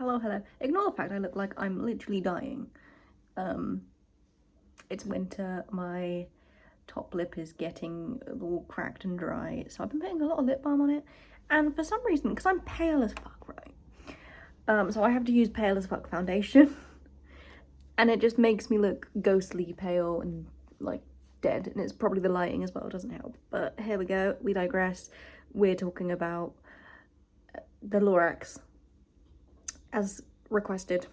Hello, hello. Ignore the fact I look like I'm literally dying. It's winter, my top lip is getting all cracked and dry, so I've been putting a lot of lip balm on it, and for some reason, because I'm pale as fuck, right? So I have to use pale as fuck foundation, and it just makes me look ghostly pale and, like, dead, and it's probably the lighting as well, doesn't help. But here we go, we digress. We're talking about the Lorax, as requested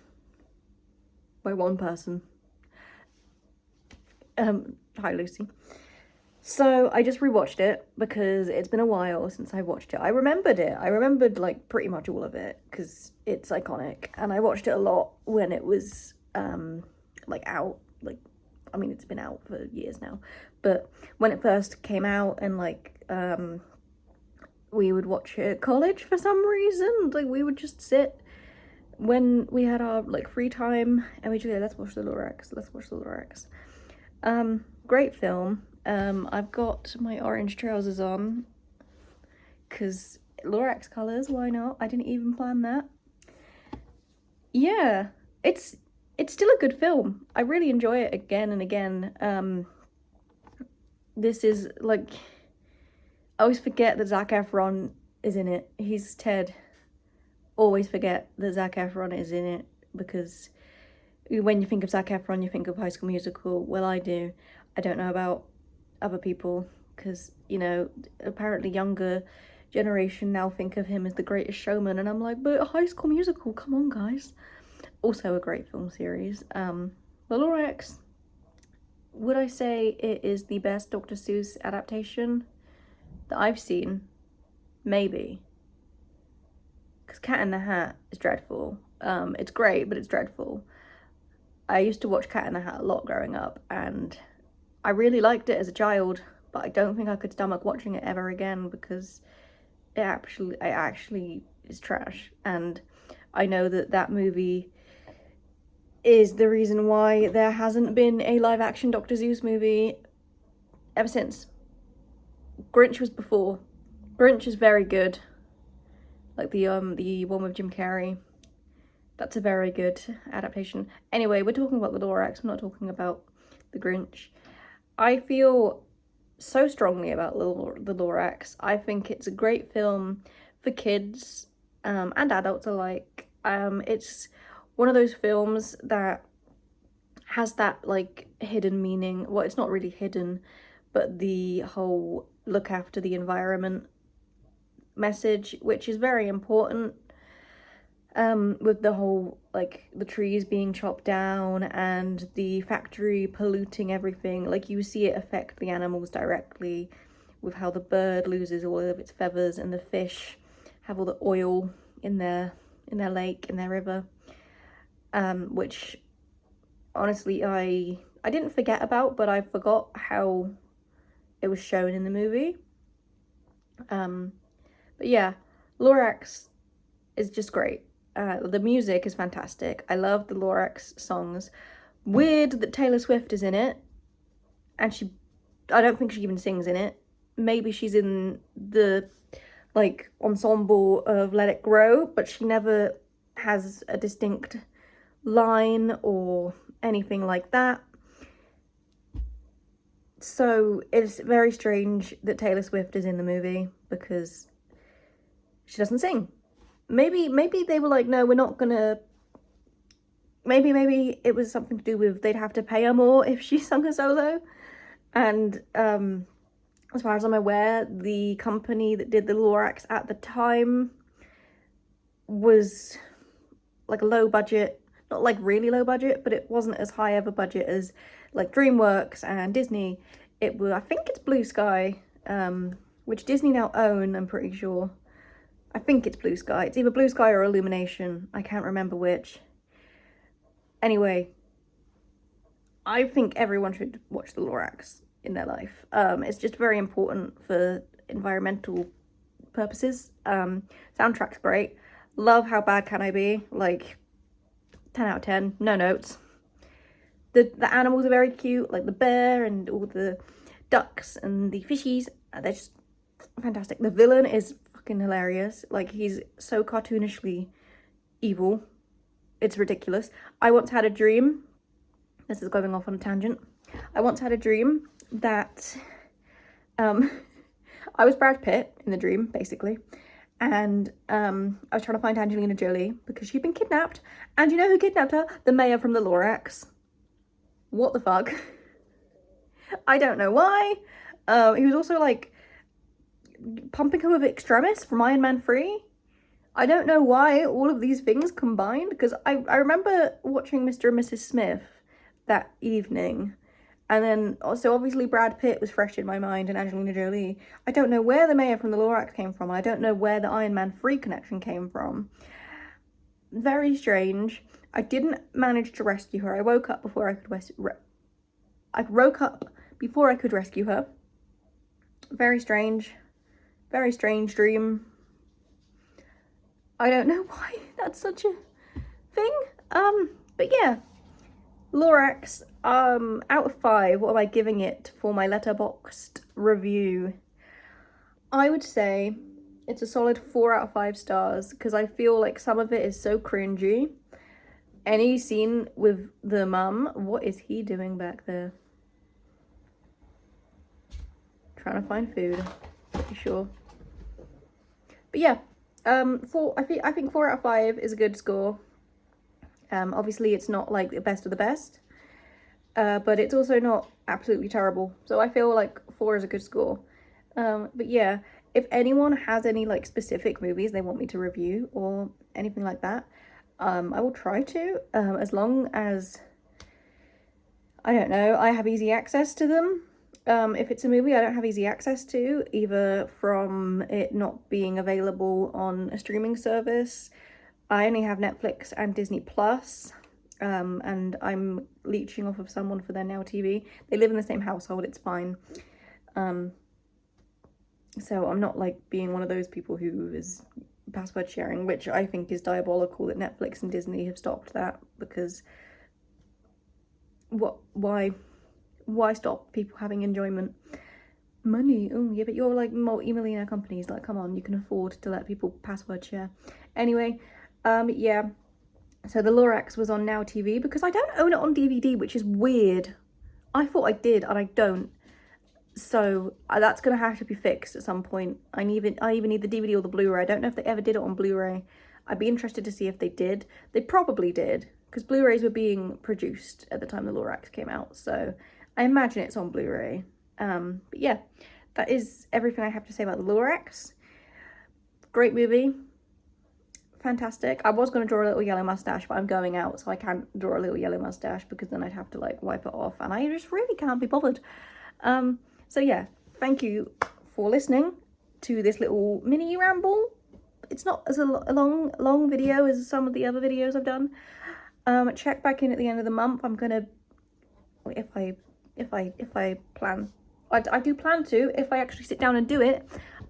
by one person. Hi Lucy. So I just rewatched it because it's been a while since I watched it. I remembered like pretty much all of it because it's iconic, and I watched it a lot when it was like out. Like, I mean, it's been out for years now, but when it first came out, and like we would watch it at college for some reason. Like, we would just sit when we had our like free time and we just go, let's watch the Lorax, let's watch the Lorax. Great film. I've got my orange trousers on because Lorax colours, why not? I didn't even plan that. Yeah, it's still a good film. I really enjoy it again and again. This is like, I always forget that Zac Efron is in it. He's Ted. Always forget that Zac Efron is in it, because when you think of Zac Efron, you think of High School Musical. Well, I do. I don't know about other people, because, you know, apparently younger generation now think of him as the Greatest Showman, and I'm like, but High School Musical, come on, guys. Also a great film series. The Lorax, would I say it is the best Doctor Seuss adaptation that I've seen? Maybe. Because Cat in the Hat is dreadful. It's great, but it's dreadful. I used to watch Cat in the Hat a lot growing up, and I really liked it as a child, but I don't think I could stomach watching it ever again because it actually is trash. And I know that movie is the reason why there hasn't been a live action Doctor Seuss movie ever since. Grinch was before. Grinch is very good. Like the one with Jim Carrey. That's a very good adaptation. Anyway, we're talking about the Lorax, I'm not talking about the Grinch. I feel so strongly about the Lorax. I think it's a great film for kids and adults alike. It's one of those films that has that like hidden meaning. Well, it's not really hidden, but the whole look after the environment message, which is very important, with the whole like the trees being chopped down and the factory polluting everything. Like, you see it affect the animals directly with how the bird loses all of its feathers and the fish have all the oil in their lake, in their river, which honestly I didn't forget about, but I forgot how it was shown in the movie. But yeah, Lorax is just great. The music is fantastic. I love the Lorax songs. Weird that Taylor Swift is in it, and I don't think she even sings in it. Maybe she's in the like ensemble of Let It Grow, but she never has a distinct line or anything like that. So it's very strange that Taylor Swift is in the movie because she doesn't sing. Maybe they were like, no, we're not gonna. Maybe it was something to do with they'd have to pay her more if she sung a solo. And as far as I'm aware, the company that did the Lorax at the time was like a low budget, not like really low budget, but it wasn't as high of a budget as like DreamWorks and Disney. I think it's Blue Sky, which Disney now own, I'm pretty sure. I think it's Blue Sky. It's either Blue Sky or Illumination. I can't remember which. Anyway, I think everyone should watch the Lorax in their life. It's just very important for environmental purposes. Soundtrack's great. Love How Bad Can I Be? Like, 10 out of 10. No notes. The animals are very cute, like the bear and all the ducks and the fishies. They're just fantastic. The villain is fucking hilarious. Like, he's so cartoonishly evil. it's ridiculous. I once had a dream. This is going off on a tangent. I once had a dream that I was Brad Pitt in the dream, basically. And I was trying to find Angelina Jolie because she'd been kidnapped. And you know who kidnapped her? The mayor from the Lorax. What the fuck? I don't know why. He was also like pumping her with Extremis from Iron Man 3. I don't know why all of these things combined, because I remember watching Mr. and Mrs. Smith that evening. And then also obviously Brad Pitt was fresh in my mind and Angelina Jolie. I don't know where the mayor from the Lorax came from. I don't know where the Iron Man 3 connection came from. Very strange. I didn't manage to rescue her. I woke up before I could rescue her. Very strange dream. I don't know why that's such a thing. But yeah. Lorax, out of 5, what am I giving it for my Letterboxd review? I would say it's a solid 4 out of 5 stars, because I feel like some of it is so cringy. Any scene with the mum, what is he doing back there? Trying to find food, pretty sure. But yeah, I think 4 out of 5 is a good score. Obviously it's not like the best of the best, but it's also not absolutely terrible. So I feel like 4 is a good score. But yeah, if anyone has any like specific movies they want me to review or anything like that, I will try to, as long as, I don't know, I have easy access to them. If it's a movie I don't have easy access to, either from it not being available on a streaming service, I only have Netflix and Disney Plus, and I'm leeching off of someone for their Now TV. They live in the same household, it's fine. So I'm not like being one of those people who is password sharing, which I think is diabolical that Netflix and Disney have stopped that, because why stop people having enjoyment? Money, oh yeah, but you're like multi-millionaire companies, like come on, you can afford to let people password share. Anyway, yeah, so the Lorax was on Now TV because I don't own it on DVD, which is weird. I thought I did and I don't, so that's gonna have to be fixed at some point. I even need the DVD or the Blu-ray. I don't know if they ever did it on Blu-ray. I'd be interested to see if they did. They probably did, because Blu-rays were being produced at the time the Lorax came out, so I imagine it's on Blu-ray. But yeah, that is everything I have to say about the Lorax. Great movie. Fantastic. I was going to draw a little yellow mustache, but I'm going out, so I can't draw a little yellow mustache because then I'd have to like wipe it off, and I just really can't be bothered. So yeah, thank you for listening to this little mini ramble. It's not as a long video as some of the other videos I've done. Check back in at the end of the month. I'm gonna, if I plan, I do plan to, if I actually sit down and do it,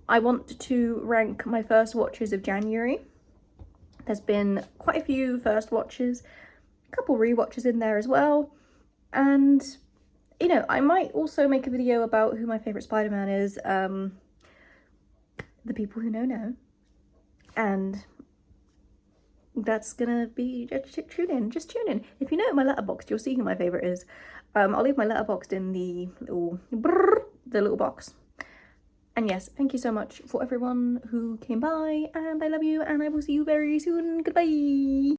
I want to rank my first watches of January. There's been quite a few first watches, a couple rewatches in there as well, and you know, I might also make a video about who my favourite Spider-Man is. The people who know, and that's gonna be, just tune in. If you know my Letterboxd, you'll see who my favourite is. I'll leave my Letterboxd in the little box. And yes, thank you so much for everyone who came by, and I love you, and I will see you very soon. Goodbye.